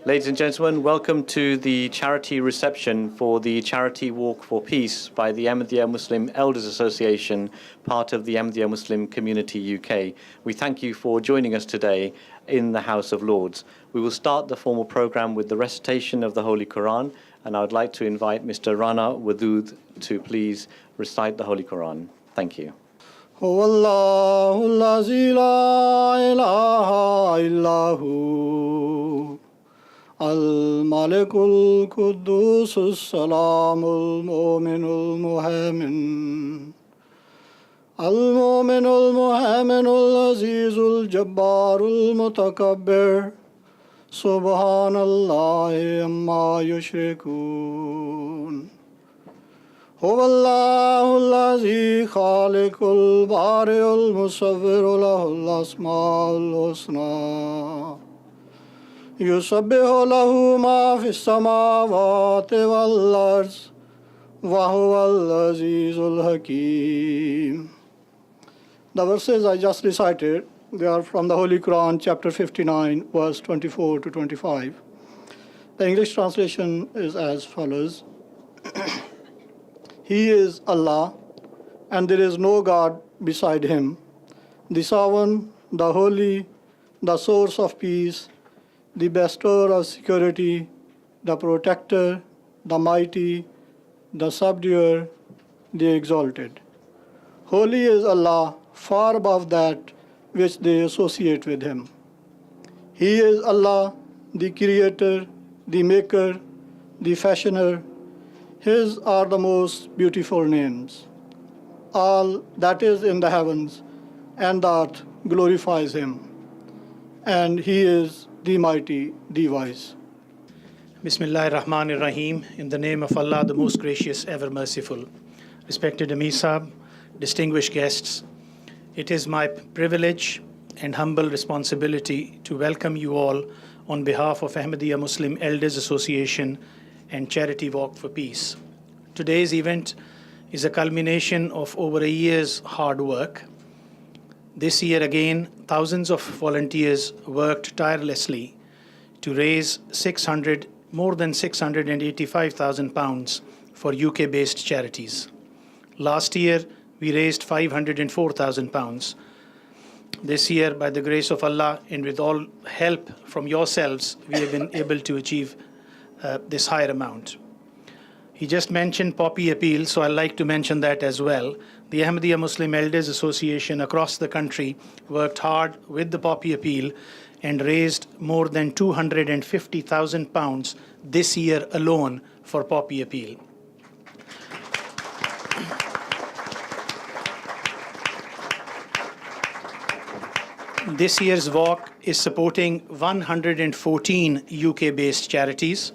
Ladies and gentlemen, welcome to the charity reception for the Charity Walk for Peace by the Ahmadiyya Muslim Elders Association, part of the Ahmadiyya Muslim Community UK. We thank you for joining us today in the House of Lords. We will start the formal programme with the recitation of the Holy Quran, and I would like to invite Mr. Rana Wadood to please recite the Holy Quran. Thank you. هو الله الذي لا إله إلا هو الملك القدوس السلام المؤمن المهيمن العزيز الجبار المتكبر سبحان الله عما يشركون هو الله الذي خالق البارئ المصور له الأسماء الحسنى يسبح له ما في السماوات والأرض وهو العزيز الحكيم. The verses I just recited, they are from the Holy Quran, chapter 59, verse 24 to 25. The English translation is as follows. He is Allah, and there is no God beside Him, the Sovereign, the Holy, the Source of Peace, the Bestower of Security, the Protector, the Mighty, the Subduer, the Exalted. Holy is Allah, far above that which they associate with Him. He is Allah, the Creator, the Maker, the Fashioner. His are the most beautiful names. All that is in the heavens and the earth glorifies Him, and He is the Mighty, the Wise. Bismillahir Rahmanir Rahim. In the name of Allah, the most gracious, ever merciful. Respected Amir Sahib, distinguished guests, it is my privilege and humble responsibility to welcome you all on behalf of Ahmadiyya Muslim Elders Association and Charity Walk for Peace. Today's event is a culmination of over a year's hard work. This year again, thousands of volunteers worked tirelessly to raise more than £685,000 for UK-based charities. Last year, we raised £504,000. This year, by the grace of Allah and with all help from yourselves, we have been able to achieve this higher amount. He just mentioned Poppy Appeal, so I'd like to mention that as well. The Ahmadiyya Muslim Elders Association across the country worked hard with the Poppy Appeal and raised more than £250,000 this year alone for Poppy Appeal. This year's walk is supporting 114 UK-based charities.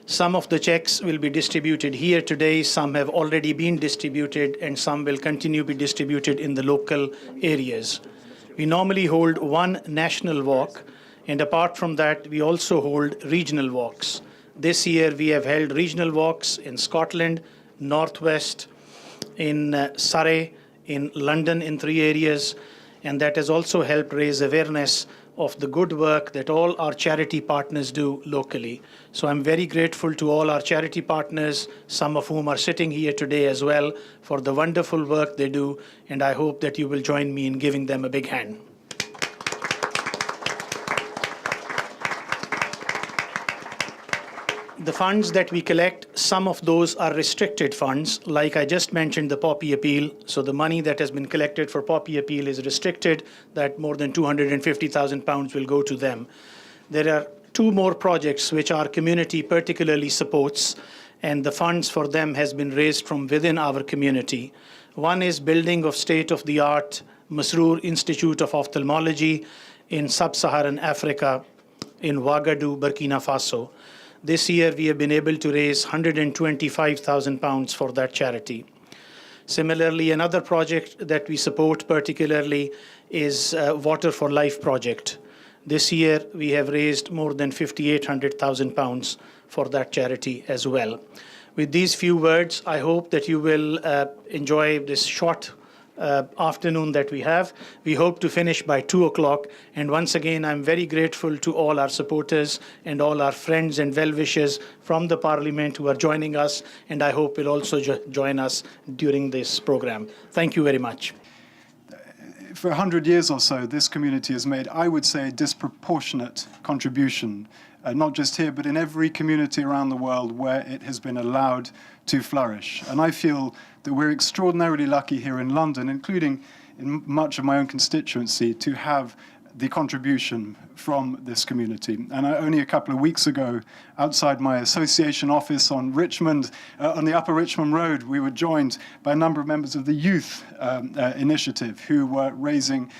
Some of the checks will be distributed here today, some have already been distributed, and some will continue to be distributed in the local areas. We normally hold one national walk, and apart from that, we also hold regional walks. This year, we have held regional walks in Scotland, Northwest, in Surrey, in London in 3 areas, and that has also helped raise awareness of the good work that all our charity partners do locally. So I'm very grateful to all our charity partners, some of whom are sitting here today as well, for the wonderful work they do, and I hope that you will join me in giving them a big hand. The funds that we collect, some of those are restricted funds. Like I just mentioned, the Poppy Appeal. So the money that has been collected for Poppy Appeal is restricted, that more than £250,000 will go to them. There are 2 more projects which our community particularly supports, and the funds for them has been raised from within our community. One is building of state-of-the-art Masroor Institute of Ophthalmology in Sub-Saharan Africa in Ouagadougou, Burkina Faso. This year, we have been able to raise £125,000 for that charity. Similarly, another project that we support particularly is Water for Life project. This year, we have raised more than £5,800,000 for that charity as well. With these few words, I hope that you will enjoy this short afternoon that we have. We hope to finish by 2 o'clock. And once again, I'm very grateful to all our supporters and all our friends and well-wishers from the Parliament who are joining us, and I hope will also join us during this program. Thank you very much. For 100 years or so, this community has made, I would say, a disproportionate contribution, not just here, but in every community around the world where it has been allowed to flourish. And I feel that we're extraordinarily lucky here in London, including in much of my own constituency, to have the contribution from this community. And only a couple of weeks ago, outside my association office on Richmond, on the Upper Richmond Road, we were joined by a number of members of the youth initiative who were raising.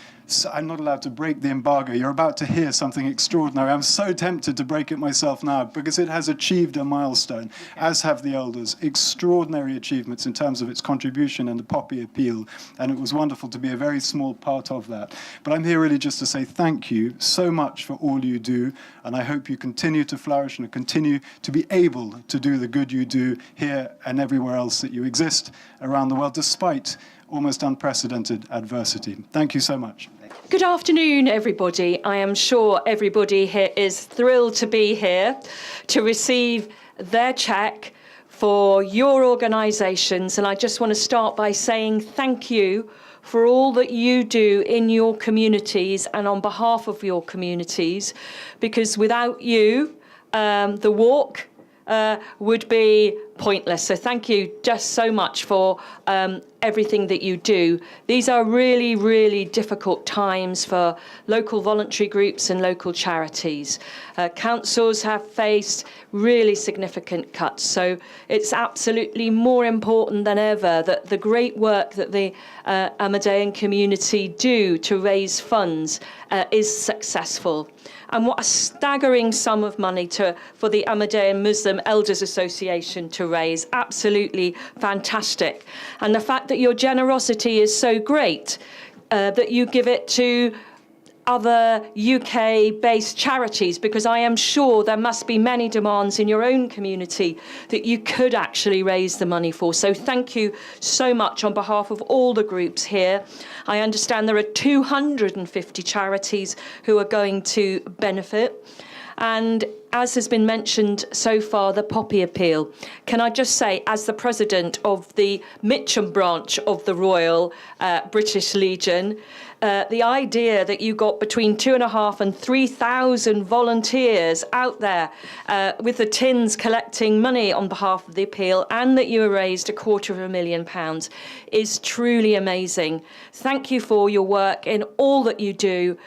I'm not allowed to break the embargo. You're about to hear something extraordinary. I'm so tempted to break it myself now because it has achieved a milestone, as have the elders. Extraordinary achievements in terms of its contribution and the poppy appeal. And it was wonderful to be a very small part of that. But I'm here really just to say thank you so much for all you do. And I hope you continue to flourish and continue to be able to do the good you do here and everywhere else that you exist around the world, despite almost unprecedented adversity. Thank you so much. Good afternoon, everybody. I am sure everybody here is thrilled to be here to receive their cheque for your organisations. And I just want to start by saying thank you for all that you do in your communities and on behalf of your communities, because without you, the walk would be pointless. So thank you just so much for everything that you do. These are really, really difficult times for local voluntary groups and local charities. Councils have faced really significant cuts. So it's absolutely more important than ever that the great work that the Ahmadiyyan community do to raise funds is successful. And what a staggering sum of money for the Ahmadiyyan Muslim Elders Association to raise. Absolutely fantastic. And the fact that your generosity is so great that you give it to other UK-based charities, because I am sure there must be many demands in your own community that you could actually raise the money for. So thank you so much on behalf of all the groups here. I understand there are 250 charities who are going to benefit. And as has been mentioned so far, the poppy appeal. Can I just say, as the president of the Mitcham branch of the Royal British Legion, the idea that you got between 2,500 and 3,000 volunteers out there with the tins collecting money on behalf of the appeal, and that you raised £250,000 is truly amazing. Thank you for your work in all that you do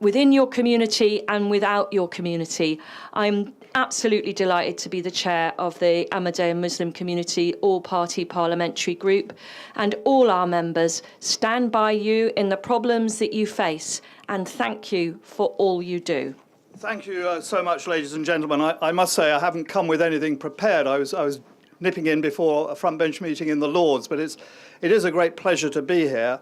within your community and without your community. I'm absolutely delighted to be the chair of the Ahmadiyyan Muslim Community All-Party Parliamentary Group, and all our members stand by you in the problems that you face, and thank you for all you do. Thank you so much, ladies and gentlemen. I must say I haven't come with anything prepared. I was nipping in before a front bench meeting in the Lords, but it is a great pleasure to be here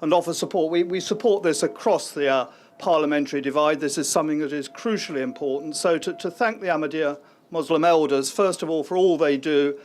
and offer support. We support this across the parliamentary divide. This is something that is crucially important. So to thank the Ahmadiyya Muslim elders, first of all, for all they do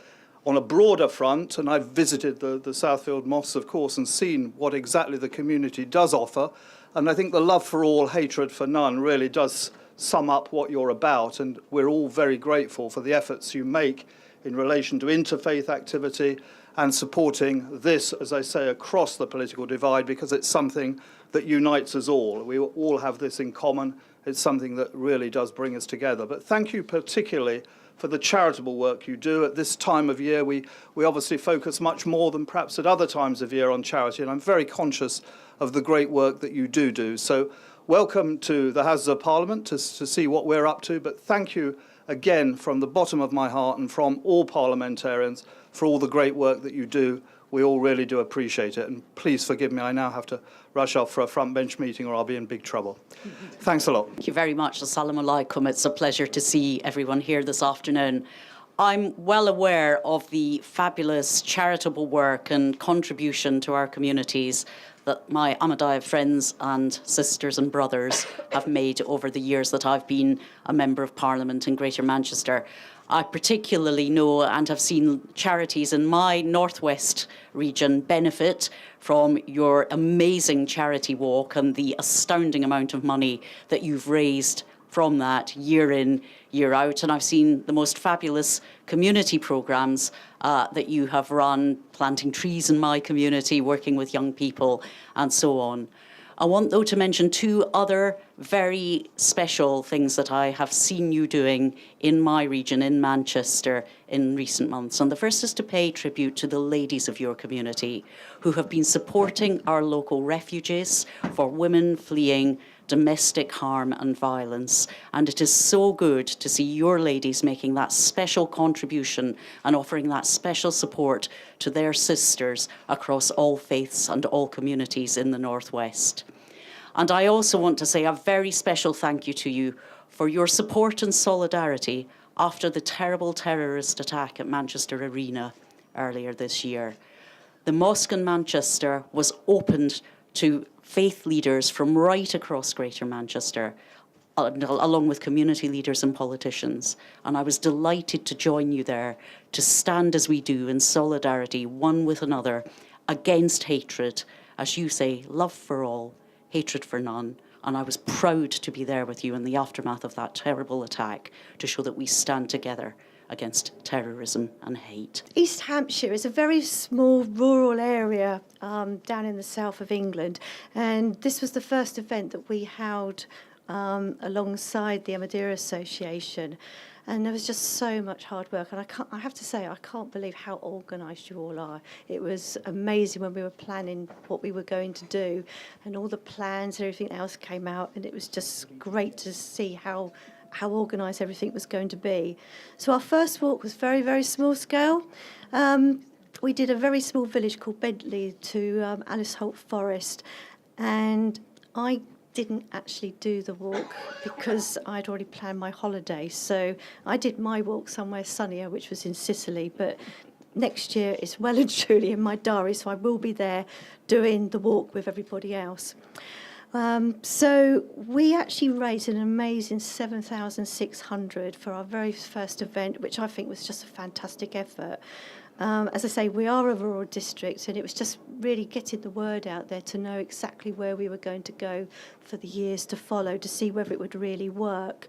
on a broader front, and I've visited the Southfield mosques, of course, and seen what exactly the community does offer, and I think the love for all, hatred for none really does sum up what you're about, and we're all very grateful for the efforts you make in relation to interfaith activity and supporting this, as I say, across the political divide, because it's something that unites us all. We all have this in common. It's something that really does bring us together. But thank you particularly for the charitable work you do. At this time of year, we obviously focus much more than perhaps at other times of year on charity, and I'm very conscious of the great work that you do. So welcome to the Houses of Parliament to see what we're up to, but thank you again from the bottom of my heart and from all parliamentarians for all the great work that you do. We all really do appreciate it. And please forgive me, I now have to rush off for a front bench meeting or I'll be in big trouble. Thanks a lot. Thank you very much. Assalamu alaikum. It's a pleasure to see everyone here this afternoon. I'm well aware of the fabulous charitable work and contribution to our communities that my Ahmadiyya friends and sisters and brothers have made over the years that I've been a Member of Parliament in Greater Manchester. I particularly know and have seen charities in my northwest region benefit from your amazing charity walk and the astounding amount of money that you've raised from that year in, year out. And I've seen the most fabulous community programmes that you have run, planting trees in my community, working with young people, and so on. I want, though, to mention two other very special things that I have seen you doing in my region, in Manchester, in recent months. And the first is to pay tribute to the ladies of your community who have been supporting our local refuges for women fleeing domestic harm and violence. And it is so good to see your ladies making that special contribution and offering that special support to their sisters across all faiths and all communities in the Northwest. And I also want to say a very special thank you to you for your support and solidarity after the terrible terrorist attack at Manchester Arena earlier this year. The mosque in Manchester was opened to faith leaders from right across Greater Manchester, along with community leaders and politicians. And I was delighted to join you there to stand as we do in solidarity, one with another, against hatred. As you say, love for all, hatred for none. And I was proud to be there with you in the aftermath of that terrible attack to show that we stand together against terrorism and hate. East Hampshire is a very small rural area down in the south of England, and this was the first event that we held alongside the Ahmadiyya Association. And there was just so much hard work, and I have to say, I can't believe how organised you all are. It was amazing when we were planning what we were going to do, and all the plans and everything else came out, and it was just great to see how organised everything was going to be. So our first walk was very, very small scale. We did a very small village called Bentley to Alice Holt Forest, and I didn't actually do the walk because I'd already planned my holiday. So I did my walk somewhere sunnier, which was in Sicily, but next year it's well and truly in my diary, so I will be there doing the walk with everybody else. So we actually raised an amazing 7,600 for our very first event, which I think was just a fantastic effort. As I say, we are a rural district, and it was just really getting the word out there to know exactly where we were going to go for the years to follow, to see whether it would really work.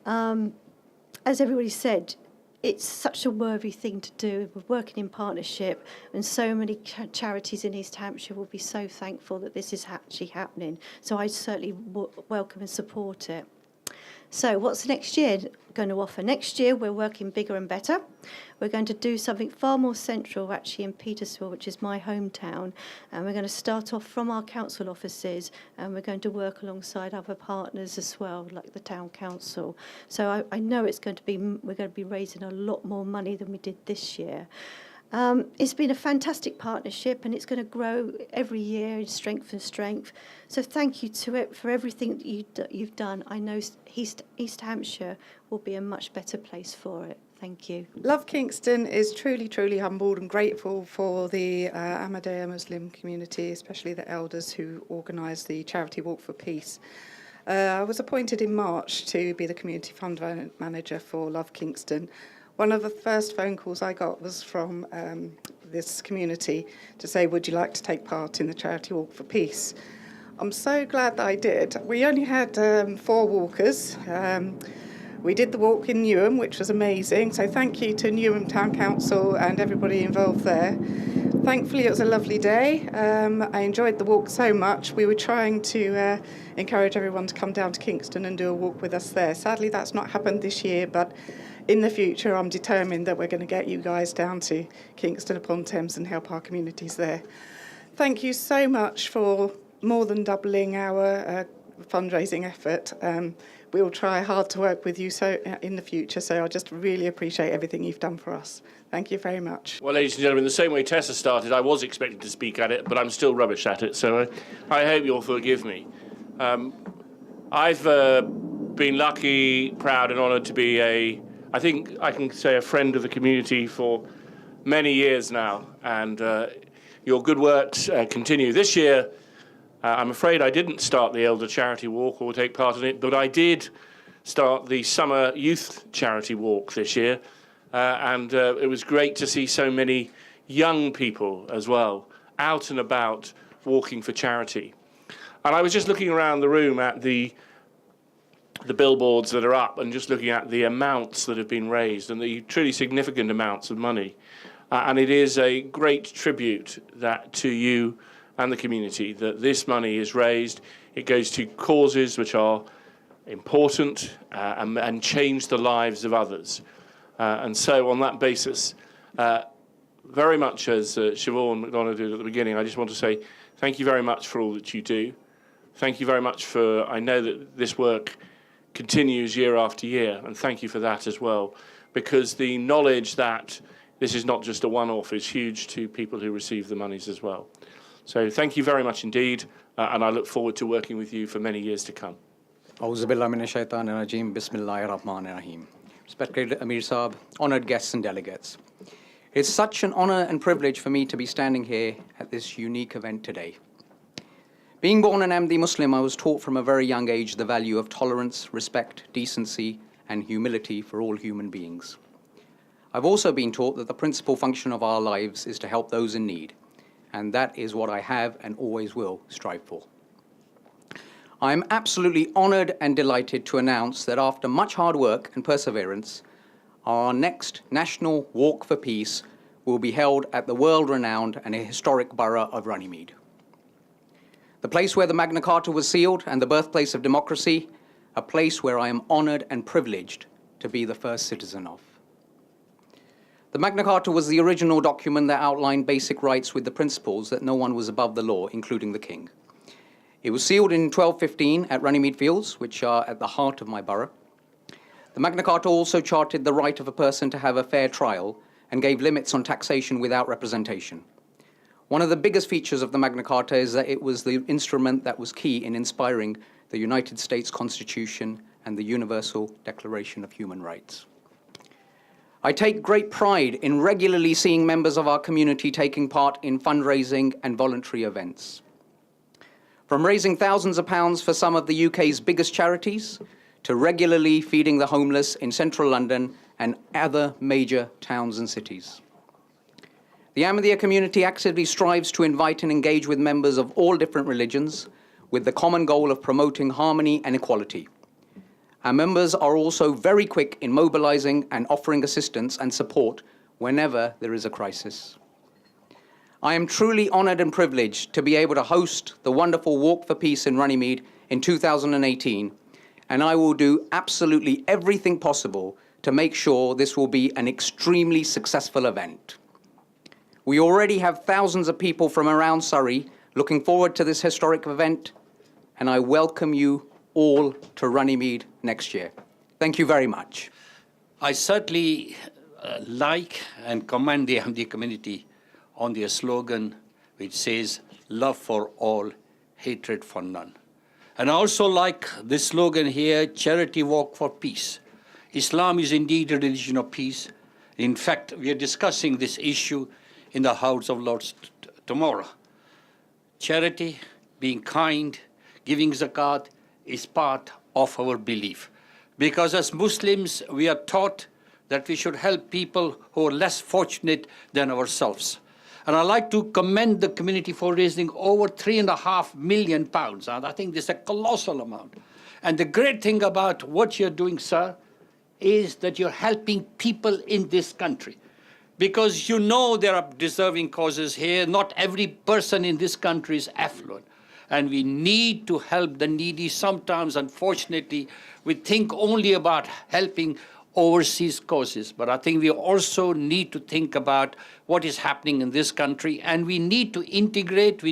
As everybody said, it's such a worthy thing to do. We're working in partnership, and so many charities in East Hampshire will be so thankful that this is actually happening. So I certainly welcome and support it. So what's next year going to offer? Next year we're working bigger and better. We're going to do something far more central, actually, in Petersfield, which is my hometown, and we're going to start off from our council offices, and we're going to work alongside other partners as well, like the town council. So I know we're going to be raising a lot more money than we did this year. It's been a fantastic partnership, and it's going to grow every year in strength and strength. So thank you to it for everything that you've done. I know East Hampshire will be a much better place for it. Thank you. Love Kingston is truly, truly humbled and grateful for the Ahmadiyya Muslim community, especially the elders who organised the Charity Walk for Peace. I was appointed in March to be the Community Fund Manager for Love Kingston. One of the first phone calls I got was from this community to say, would you like to take part in the Charity Walk for Peace? I'm so glad that I did. We only had 4 walkers. We did the walk in Newham, which was amazing. So thank you to Newham Town Council and everybody involved there. Thankfully, it was a lovely day. I enjoyed the walk so much. We were trying to encourage everyone to come down to Kingston and do a walk with us there. Sadly, that's not happened this year, but in the future, I'm determined that we're going to get you guys down to Kingston upon Thames and help our communities there. Thank you so much for more than doubling our fundraising effort. We will try hard to work with you in the future, so I just really appreciate everything you've done for us. Thank you very much. Well, ladies and gentlemen, the same way Tessa started, I was expecting to speak at it, but I'm still rubbish at it, so I hope you'll forgive me. I've been lucky, proud and honoured to be I think I can say a friend of the community for many years now, and your good works continue. This year, I'm afraid I didn't start the Elder Charity Walk or take part in it, but I did start the Summer Youth Charity Walk this year, and it was great to see so many young people as well out and about walking for charity. And I was just looking around the room at the billboards that are up and just looking at the amounts that have been raised and the truly significant amounts of money. And it is a great tribute to you and the community that this money is raised. It goes to causes which are important and change the lives of others. And so on that basis, very much as Siobhan McDonough did at the beginning, I just want to say thank you very much for all that you do. Thank you very much for, I know that this work continues year after year, and thank you for that as well, because the knowledge that this is not just a one-off is huge to people who receive the monies as well. So thank you very much indeed, and I look forward to working with you for many years to come. Auzubillahiminash-shaytanir-rajim. Bismillahir-rahmanir-rahim. Respected Amir Saab, honoured guests and delegates. It's such an honour and privilege for me to be standing here at this unique event today. Being born an Ahmadi Muslim, I was taught from a very young age the value of tolerance, respect, decency, and humility for all human beings. I've also been taught that the principal function of our lives is to help those in need, and that is what I have and always will strive for. I am absolutely honoured and delighted to announce that after much hard work and perseverance, our next National Walk for Peace will be held at the world-renowned and historic borough of Runnymede. The place where the Magna Carta was sealed and the birthplace of democracy, a place where I am honoured and privileged to be the first citizen of. The Magna Carta was the original document that outlined basic rights with the principles that no one was above the law, including the king. It was sealed in 1215 at Runnymede Fields, which are at the heart of my borough. The Magna Carta also charted the right of a person to have a fair trial and gave limits on taxation without representation. One of the biggest features of the Magna Carta is that it was the instrument that was key in inspiring the United States Constitution and the Universal Declaration of Human Rights. I take great pride in regularly seeing members of our community taking part in fundraising and voluntary events. From raising thousands of pounds for some of the UK's biggest charities, to regularly feeding the homeless in central London and other major towns and cities. The Ahmadiyya community actively strives to invite and engage with members of all different religions with the common goal of promoting harmony and equality. Our members are also very quick in mobilizing and offering assistance and support whenever there is a crisis. I am truly honored and privileged to be able to host the wonderful Walk for Peace in Runnymede in 2018, and I will do absolutely everything possible to make sure this will be an extremely successful event. We already have thousands of people from around Surrey looking forward to this historic event, and I welcome you all to Runnymede next year. Thank you very much. I certainly like and commend the Ahmadi community on their slogan, which says, love for all, hatred for none. And I also like this slogan here, charity walk for peace. Islam is indeed a religion of peace. In fact, we are discussing this issue in the House of Lords tomorrow. Charity, being kind, giving zakat is part of our belief. Because as Muslims, we are taught that we should help people who are less fortunate than ourselves. And I'd like to commend the community for raising over £3.5 million. And I think this is a colossal amount. And the great thing about what you're doing, sir, is that you're helping people in this country. Because you know there are deserving causes here. Not every person in this country is affluent. And we need to help the needy. Sometimes, unfortunately, we think only about helping overseas causes. But I think we also need to think about what is happening in this country. And we need to integrate,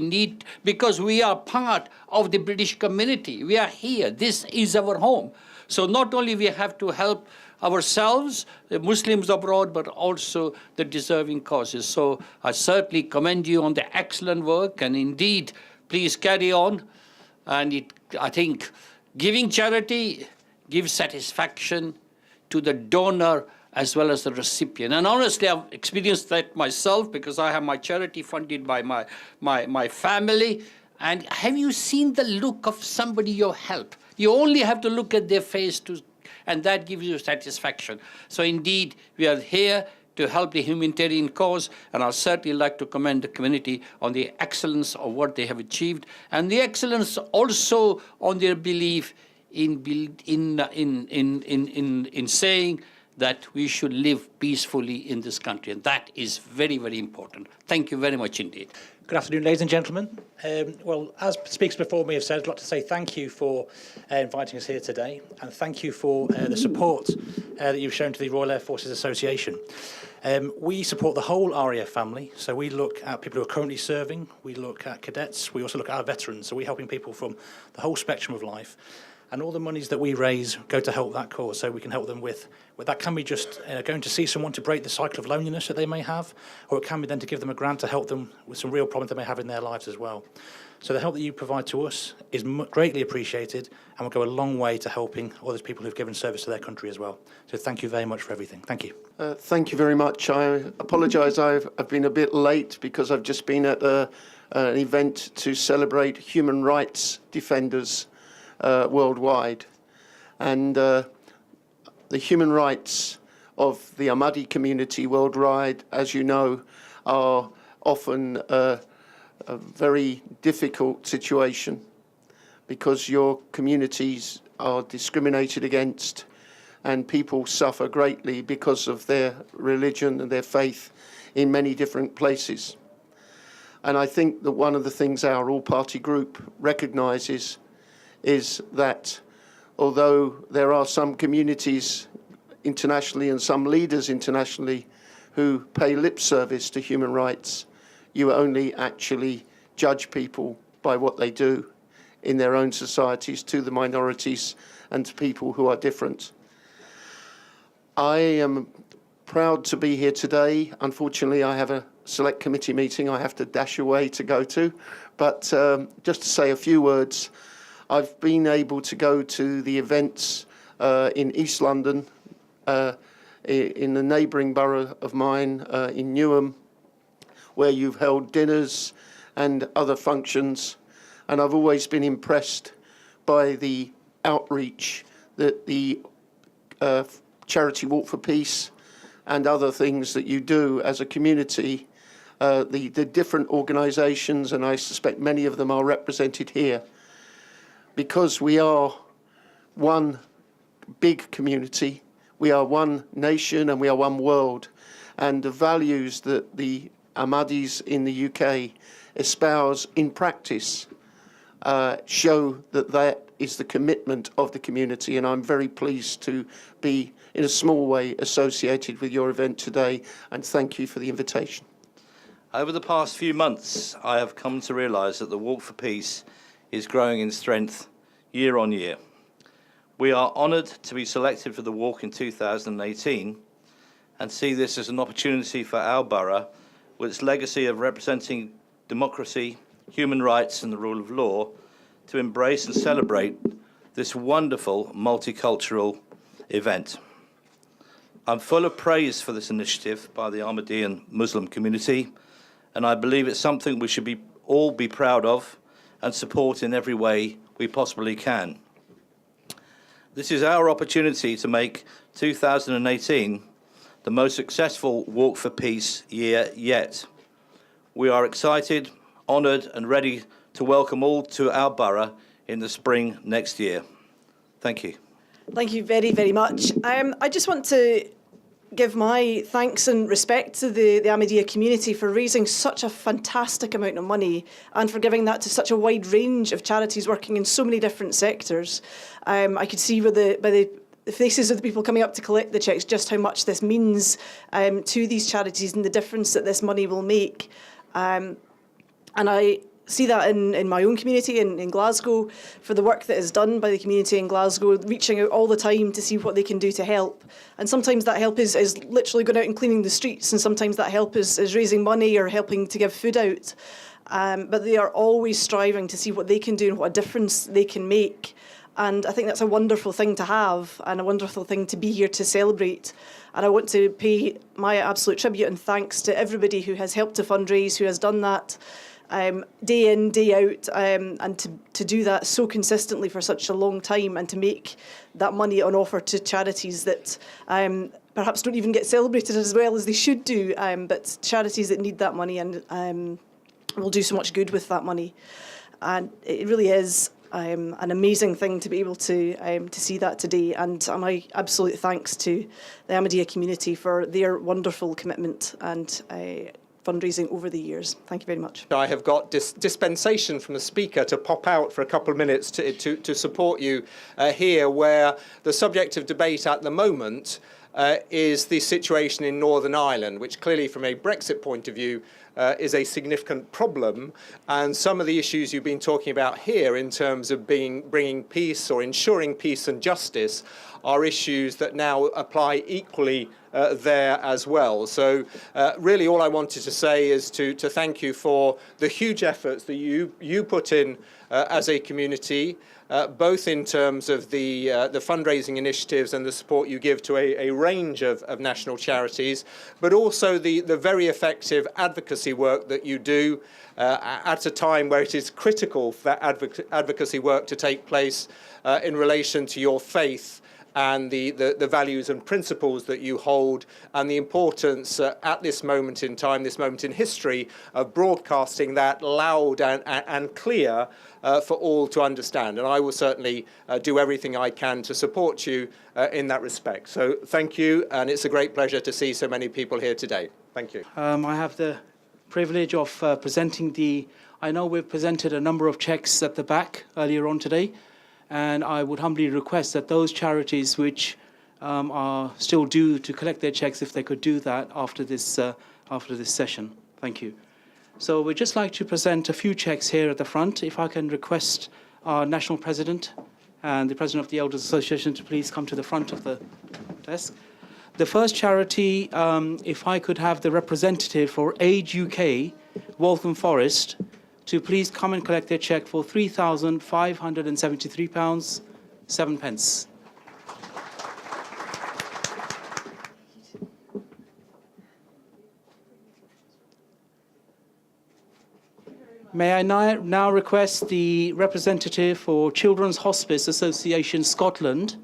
because we are part of the British community. We are here. This is our home. So not only we have to help ourselves, the Muslims abroad, but also the deserving causes. So I certainly commend you on the excellent work, and indeed, please carry on. And I think giving charity gives satisfaction to the donor as well as the recipient. And honestly, I've experienced that myself because I have my charity funded by my family. And have you seen the look of somebody you help? You only have to look at their face and that gives you satisfaction. So indeed, we are here to help the humanitarian cause, and I'd certainly like to commend the community on the excellence of what they have achieved, and the excellence also on their belief in saying that we should live peacefully in this country, and that is very, very important. Thank you very much indeed. Good afternoon, ladies and gentlemen. Well, as speakers before me have said, I'd like to say thank you for inviting us here today, and thank you for the support that you've shown to the Royal Air Forces Association. We support the whole RAF family, so we look at people who are currently serving, we look at cadets, we also look at our veterans, so we're helping people from the whole spectrum of life. And all the monies that we raise go to help that cause, so we can help them with that can be just going to see someone to break the cycle of loneliness that they may have, or it can be then to give them a grant to help them with some real problems they may have in their lives as well. So the help that you provide to us is greatly appreciated and will go a long way to helping all those people who've given service to their country as well. So thank you very much for everything. Thank you. Thank you very much. I apologise I've been a bit late because I've just been at an event to celebrate human rights defenders worldwide. And the human rights of the Ahmadi community worldwide, as you know, are often a very difficult situation because your communities are discriminated against and people suffer greatly because of their religion and their faith in many different places. And I think that one of the things our all-party group recognises is that although there are some communities internationally and some leaders internationally who pay lip service to human rights, you only actually judge people by what they do in their own societies to the minorities and to people who are different. I am proud to be here today. Unfortunately, I have a select committee meeting I have to dash away to go to, but just to say a few words. I've been able to go to the events in East London, in the neighbouring borough of mine, in Newham, where you've held dinners and other functions. And I've always been impressed by the outreach that the Charity Walk for Peace and other things that you do as a community, the different organisations, and I suspect many of them are represented here, because we are one big community, we are one nation and we are one world. And the values that the Ahmadis in the UK espouse in practice show that that is the commitment of the community. And I'm very pleased to be, in a small way, associated with your event today. And thank you for the invitation. Over the past few months, I have come to realise that the Walk for Peace is growing in strength year on year. We are honoured to be selected for the walk in 2018 and see this as an opportunity for our borough, with its legacy of representing democracy, human rights and the rule of law, to embrace and celebrate this wonderful multicultural event. I'm full of praise for this initiative by the Ahmadiyyan Muslim community, and I believe it's something we should all be proud of and support in every way we possibly can. This is our opportunity to make 2018 the most successful Walk for Peace year yet. We are excited, honoured and ready to welcome all to our borough in the spring next year. Thank you. Thank you very, very much. I just want to give my thanks and respect to the Ahmadiyya community for raising such a fantastic amount of money and for giving that to such a wide range of charities working in so many different sectors. I could see by the faces of the people coming up to collect the cheques just how much this means to these charities and the difference that this money will make. And I see that in my own community in Glasgow, for the work that is done by the community in Glasgow, reaching out all the time to see what they can do to help. And sometimes that help is literally going out and cleaning the streets, and sometimes that help is raising money or helping to give food out. But they are always striving to see what they can do and what a difference they can make. And I think that's a wonderful thing to have and a wonderful thing to be here to celebrate. And I want to pay my absolute tribute and thanks to everybody who has helped to fundraise, who has done that. day in, day out, and to do that so consistently for such a long time, and to make that money on offer to charities that perhaps don't even get celebrated as well as they should do, but charities that need that money and will do so much good with that money. And it really is an amazing thing to be able to see that today, and my absolute thanks to the Ahmadiyya community for their wonderful commitment and fundraising over the years. Thank you very much. I have got dispensation from the Speaker to pop out for a couple of minutes to support you here, where the subject of debate at the moment is the situation in Northern Ireland, which clearly from a Brexit point of view is a significant problem, and some of the issues you've been talking about here in terms of bringing peace or ensuring peace and justice are issues that now apply equally there as well. So really all I wanted to say is to thank you for the huge efforts that you put in as a community, both in terms of the fundraising initiatives and the support you give to a range of national charities, but also the very effective advocacy work that you do at a time where it is critical for that advocacy work to take place in relation to your faith and the values and principles that you hold, and the importance at this moment in time, this moment in history, of broadcasting that loud and clear for all to understand. And I will certainly do everything I can to support you in that respect. So thank you, and it's a great pleasure to see so many people here today. Thank you. I have the privilege of presenting I know we've presented a number of cheques at the back earlier on today, and I would humbly request that those charities which are still due to collect their cheques, if they could do that after this session. Thank you. So we'd just like to present a few cheques here at the front. If I can request our National President and the President of the Elders Association to please come to the front of the desk. The first charity, if I could have the representative for Age UK, Waltham Forest, to please come and collect their cheque for £3,573, 7 pence. May I now request the representative for Children's Hospice Association Scotland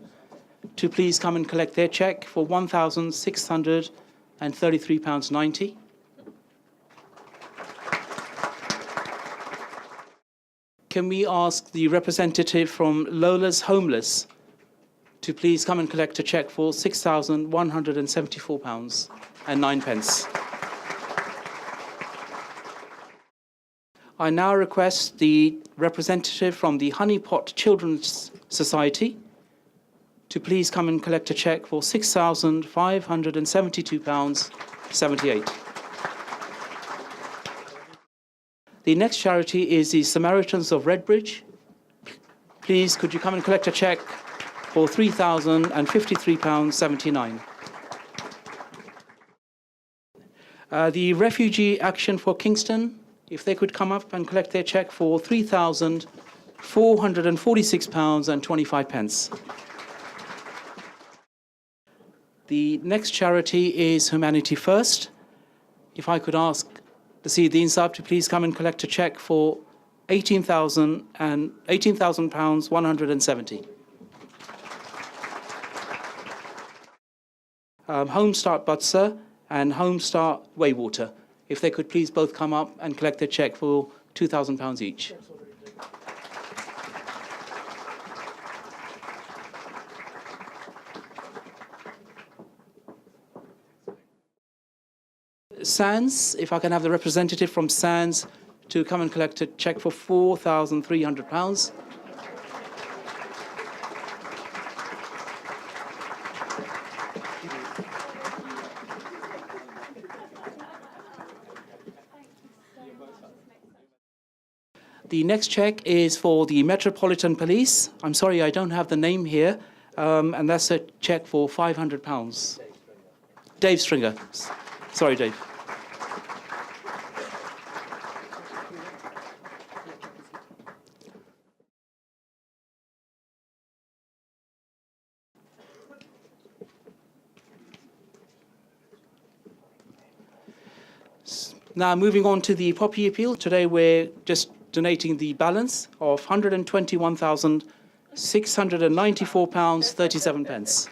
to please come and collect their cheque for £1,633.90. Can we ask the representative from Lola's Homeless to please come and collect a cheque for £6,174.09. I now request the representative from the Honeypot Children's Society to please come and collect a cheque for £6,572.78. The next charity is the Samaritans of Redbridge. Please, could you come and collect a cheque for £3,053.79. The Refugee Action for Kingston, if they could come up and collect their cheque for £3,446.25. The next charity is Humanity First. If I could ask the Sideen Sahib to please come and collect a cheque for £18,170. Homestart Butser and Homestart Waywater, if they could please both come up and collect their cheque for £2,000 each. Sands, if I can have the representative from Sands to come and collect a cheque for £4,300. The next cheque is for the Metropolitan Police. I'm sorry, I don't have the name here, and that's a cheque for £500. Dave Stringer. Sorry, Dave. Now, moving on to the Poppy appeal. Today, we're just donating the balance of £121,694.37.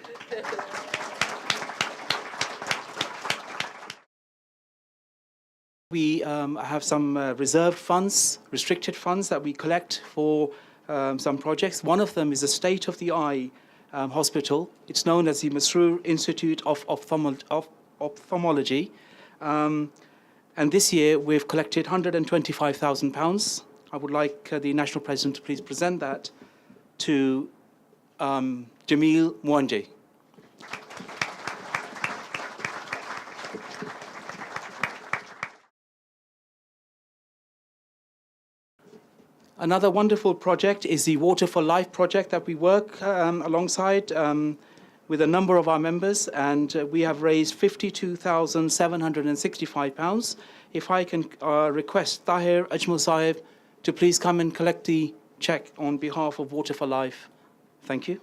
We have some reserved funds, restricted funds that we collect for some projects. One of them is a state-of-the-art hospital. It's known as the Masroor Institute of Ophthalmology. And this year, we've collected £125,000. I would like the National President to please present that to Jamil Mwanje. Another wonderful project is the Water for Life project that we work alongside with a number of our members, and we have raised £52,765. If I can request Tahir Ajmal Sahib to please come and collect the cheque on behalf of Water for Life. Thank you.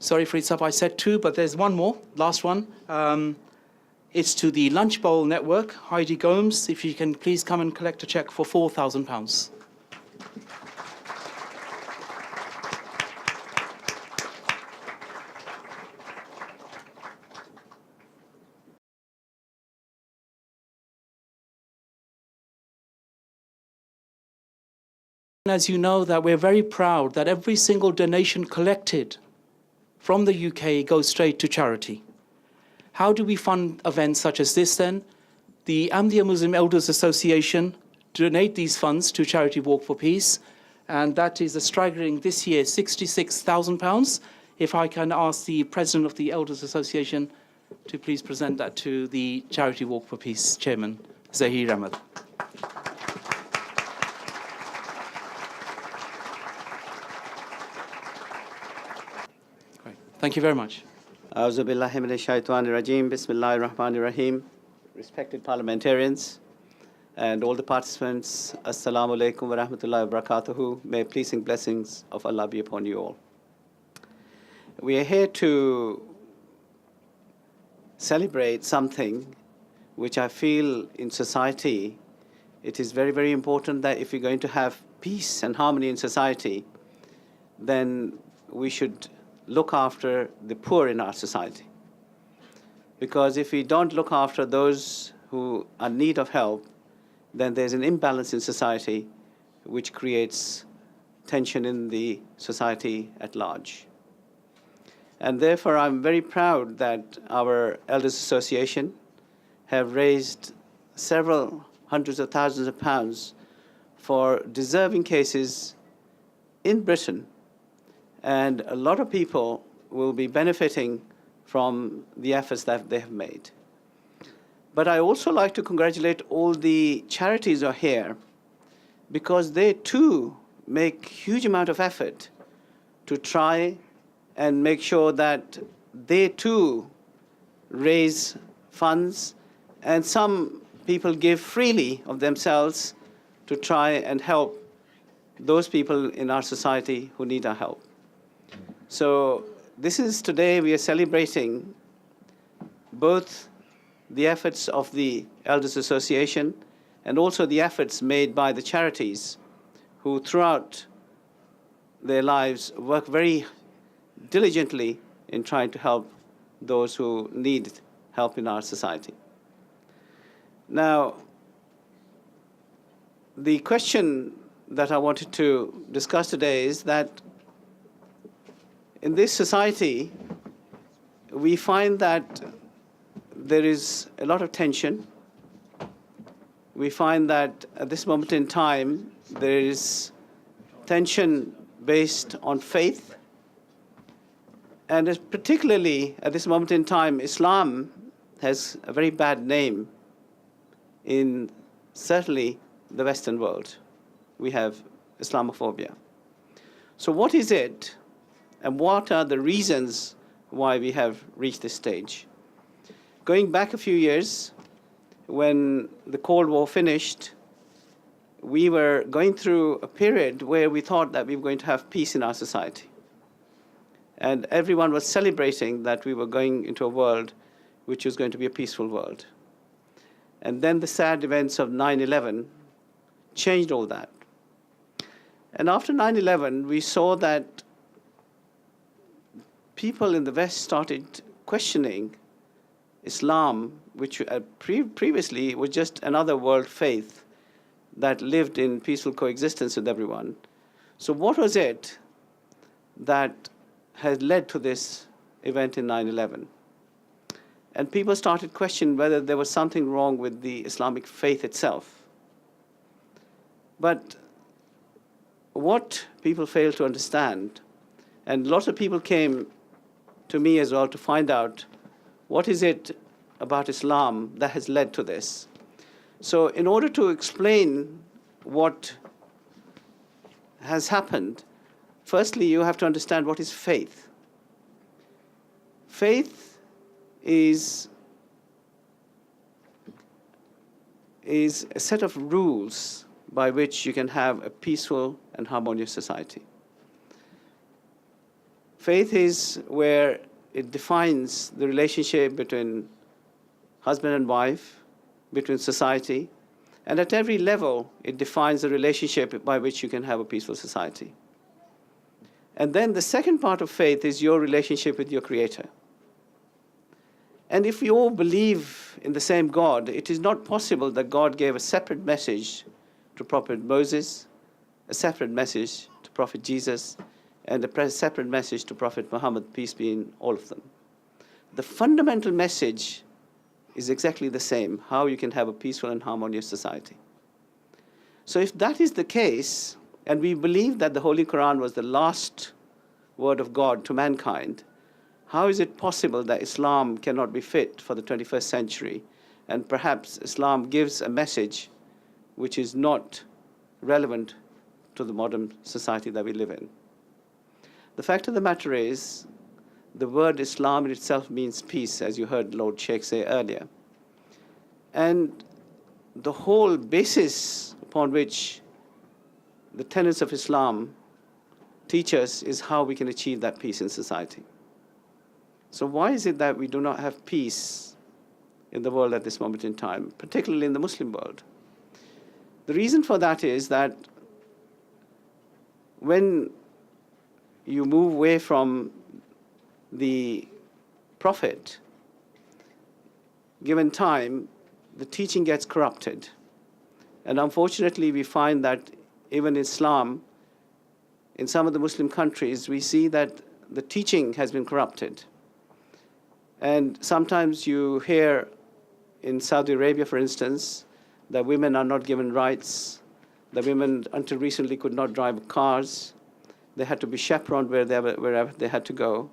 Sorry, Farid Sahib, I said two, but there's one more, last one. It's to the Lunch Bowl Network. Heidi Gomes, if you can please come and collect a cheque for £4,000. As you know, that we're very proud that every single donation collected from the UK goes straight to charity. How do we fund events such as this then? The Ahmadiyya Muslim Elders Association donate these funds to Charity Walk for Peace, and that is a staggering this year £66,000. If I can ask the President of the Elders Association to please present that to the Charity Walk for Peace Chairman, Zahir Ahmed. Thank you very much. Bismillahirrahmanirrahim. Respected parliamentarians and all the participants, Assalamu alaikum wa rahmatullahi wa barakatuhu. May pleasing blessings of Allah be upon you all. We are here to celebrate something which I feel in society, it is very, very important that if we're going to have peace and harmony in society, then we should look after the poor in our society. Because if we don't look after those who are in need of help, then there's an imbalance in society which creates tension in the society at large. And therefore, I'm very proud that our Elders Association have raised several hundreds of thousands of pounds for deserving cases in Britain. And a lot of people will be benefiting from the efforts that they have made. But I also like to congratulate all the charities who are here, because they too make huge amount of effort to try and make sure that they too raise funds, and some people give freely of themselves to try and help those people in our society who need our help. So this is today we are celebrating both the efforts of the Elders Association and also the efforts made by the charities who throughout their lives work very diligently in trying to help those who need help in our society. Now, the question that I wanted to discuss today is that in this society, we find that there is a lot of tension. We find that at this moment in time, there is tension based on faith. And particularly at this moment in time, Islam has a very bad name in certainly the Western world. We have Islamophobia. So what is it? And what are the reasons why we have reached this stage? going back a few years, when the Cold War finished, we were going through a period where we thought that we were going to have peace in our society. And everyone was celebrating that we were going into a world which was going to be a peaceful world. And then the sad events of 9/11 changed all that. And after 9/11, we saw that people in the West started questioning Islam, which previously was just another world faith that lived in peaceful coexistence with everyone. So what was it that has led to this event in 9/11? And people started questioning whether there was something wrong with the Islamic faith itself. But what people failed to understand, and lots of people came to me as well to find out what is it about Islam that has led to this. So in order to explain what has happened, firstly, you have to understand what is faith. Faith is a set of rules by which you can have a peaceful and harmonious society. Faith is where it defines the relationship between husband and wife, between society, and at every level, it defines the relationship by which you can have a peaceful society. And then the second part of faith is your relationship with your Creator. And if we all believe in the same God, it is not possible that God gave a separate message to Prophet Moses, a separate message to Prophet Jesus, and a separate message to Prophet Muhammad, peace be in all of them. The fundamental message is exactly the same, how you can have a peaceful and harmonious society. So if that is the case, and we believe that the Holy Quran was the last word of God to mankind, how is it possible that Islam cannot be fit for the 21st century? And perhaps Islam gives a message which is not relevant to the modern society that we live in. The fact of the matter is, the word Islam in itself means peace, as you heard Lord Cheque say earlier. And the whole basis upon which the tenets of Islam teach us is how we can achieve that peace in society. So why is it that we do not have peace in the world at this moment in time, particularly in the Muslim world? The reason for that is that when you move away from the Prophet, given time, the teaching gets corrupted. And unfortunately, we find that even Islam, in some of the Muslim countries, we see that the teaching has been corrupted. And sometimes you hear in Saudi Arabia, for instance, that women are not given rights, that women until recently could not drive cars, they had to be chaperoned wherever they had to go.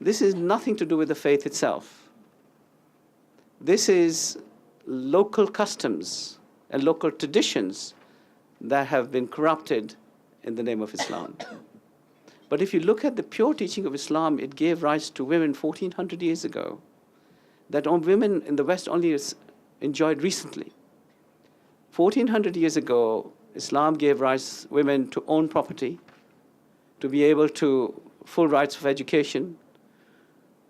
This is nothing to do with the faith itself. This is local customs and local traditions that have been corrupted in the name of Islam. But if you look at the pure teaching of Islam, it gave rights to women 1400 years ago, that women in the West only enjoyed recently. 1400 years ago, Islam gave rights women to own property, to be able to full rights of education.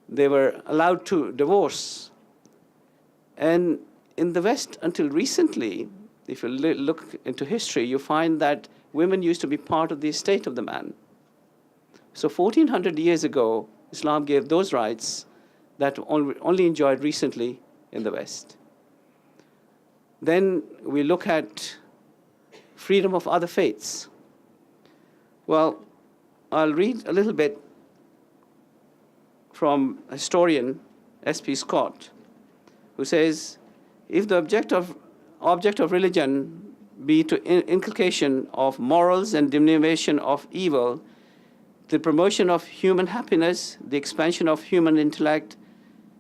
They were allowed to divorce. And in the West, until recently, if you look into history, you find that women used to be part of the estate of the man. So 1400 years ago, Islam gave those rights that only enjoyed recently in the West. Then we look at freedom of other faiths. Well, I'll read a little bit from historian S.P. Scott, who says, if the object of religion be to inculcation of morals and diminution of evil, the promotion of human happiness, the expansion of human intellect,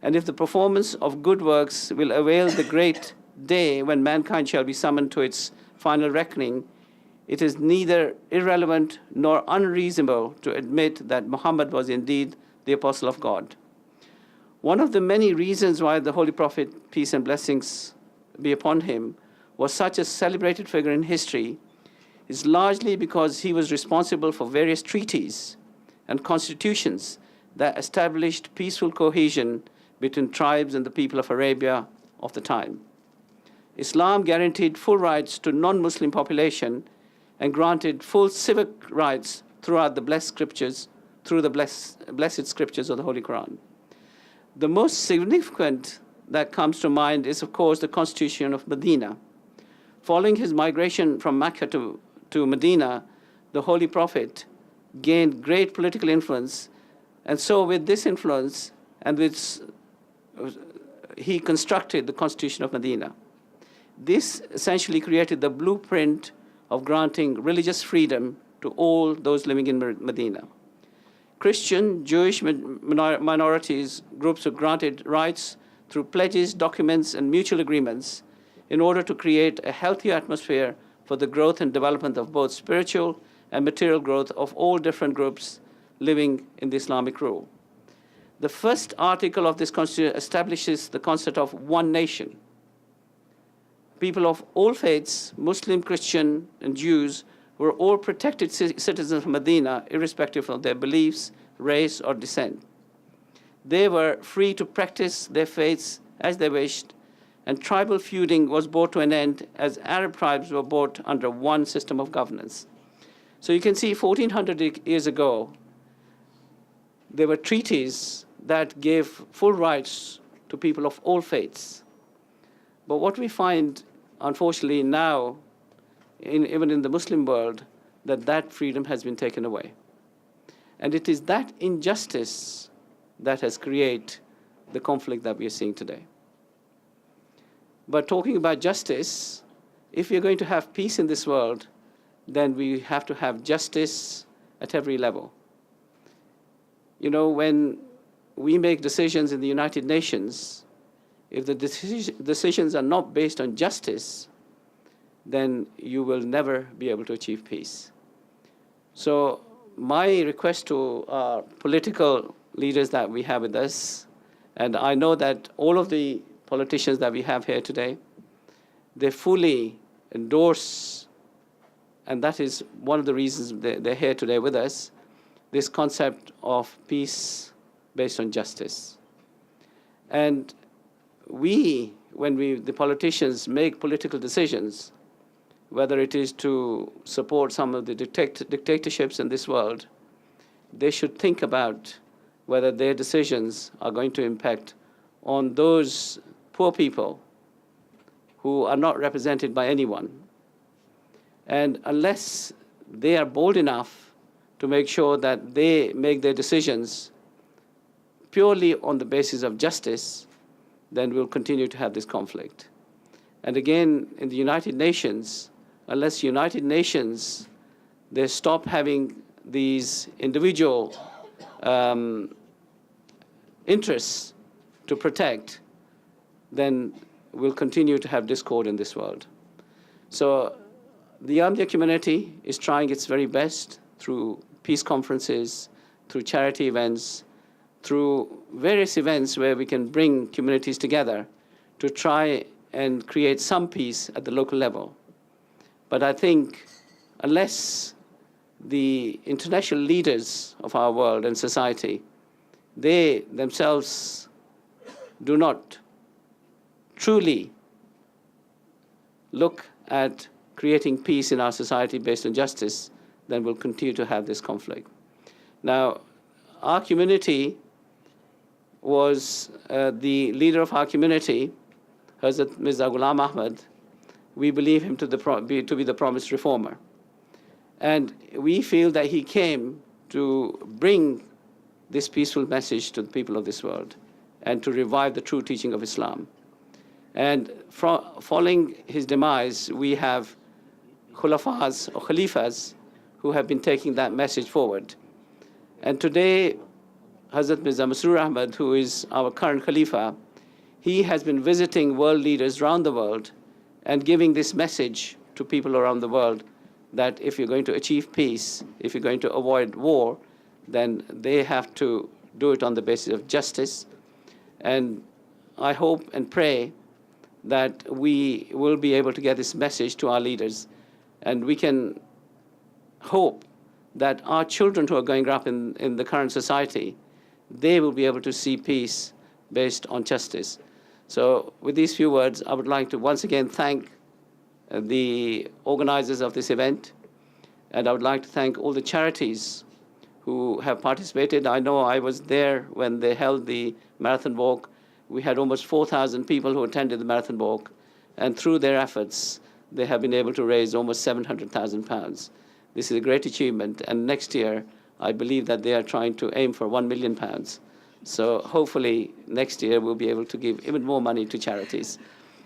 and if the performance of good works will avail the great day when mankind shall be summoned to its final reckoning, it is neither irrelevant nor unreasonable to admit that Muhammad was indeed the apostle of God. One of the many reasons why the Holy Prophet, peace and blessings be upon him, was such a celebrated figure in history is largely because he was responsible for various treaties and constitutions that established peaceful cohesion between tribes and the people of Arabia of the time. Islam guaranteed full rights to non-Muslim population and granted full civic rights throughout the blessed scriptures, through the blessed scriptures of the Holy Quran. The most significant that comes to mind is, of course, the Constitution of Medina. Following his migration from Mecca to Medina, the Holy Prophet gained great political influence, and so with this influence, he constructed the Constitution of Medina. This essentially created the blueprint of granting religious freedom to all those living in Medina. Christian, Jewish minorities groups were granted rights through pledges, documents, and mutual agreements in order to create a healthy atmosphere for the growth and development of both spiritual and material growth of all different groups living in the Islamic rule. The first article of this Constitution establishes the concept of one nation. People of all faiths, Muslim, Christian, and Jews, were all protected citizens of Medina, irrespective of their beliefs, race, or descent. They were free to practice their faiths as they wished, and tribal feuding was brought to an end as Arab tribes were brought under one system of governance. So you can see 1400 years ago, there were treaties that gave full rights to people of all faiths. But what we find, unfortunately, now, even in the Muslim world, that freedom has been taken away. And it is that injustice that has created the conflict that we are seeing today. But talking about justice, if we're going to have peace in this world, then we have to have justice at every level. You know, when we make decisions in the United Nations, if the decisions are not based on justice, then you will never be able to achieve peace. So my request to our political leaders that we have with us, and I know that all of the politicians that we have here today, they fully endorse, and that is one of the reasons they're here today with us, this concept of peace based on justice. And when the politicians make political decisions, whether it is to support some of the dictatorships in this world, they should think about whether their decisions are going to impact on those poor people who are not represented by anyone. And unless they are bold enough to make sure that they make their decisions purely on the basis of justice, then we'll continue to have this conflict. And again, in the United Nations, unless United Nations, they stop having these individual interests to protect, then we'll continue to have discord in this world. So the Ahmadiyya community is trying its very best through peace conferences, through charity events, through various events where we can bring communities together to try and create some peace at the local level. But I think unless the international leaders of our world and society, they themselves do not truly look at creating peace in our society based on justice, then we'll continue to have this conflict. Now, our community was the leader of our community, Hazrat Mirza Ghulam Ahmad. We believe him to be the promised reformer. And we feel that he came to bring this peaceful message to the people of this world and to revive the true teaching of Islam. And following his demise, we have khulafas or khalifas who have been taking that message forward. And today, Hazrat Mirza Masroor Ahmad, who is our current Khalifa, he has been visiting world leaders around the world and giving this message to people around the world that if you're going to achieve peace, if you're going to avoid war, then they have to do it on the basis of justice. And I hope and pray that we will be able to get this message to our leaders, and we can hope that our children who are going up in the current society, they will be able to see peace based on justice. So with these few words, I would like to once again thank the organizers of this event, and I would like to thank all the charities who have participated. I know I was there when they held the marathon walk. We had almost 4,000 people who attended the marathon walk, and through their efforts, they have been able to raise almost £700,000. This is a great achievement, and next year, I believe that they are trying to aim for £1 million. So hopefully next year we'll be able to give even more money to charities.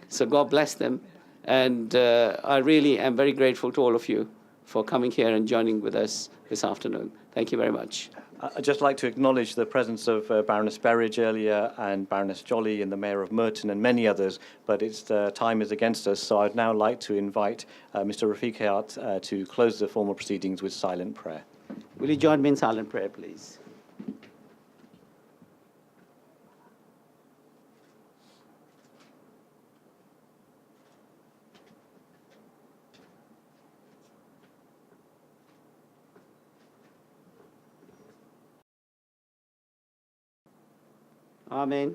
So God bless them, and I really am very grateful to all of you for coming here and joining with us this afternoon. Thank you very much. I'd just like to acknowledge the presence of Baroness Berridge earlier and Baroness Jolly and the Mayor of Merton and many others, but it's time is against us, so I'd now like to invite Mr. Rafiq Hayat to close the formal proceedings with silent prayer. Will you join me in silent prayer, please? Amen.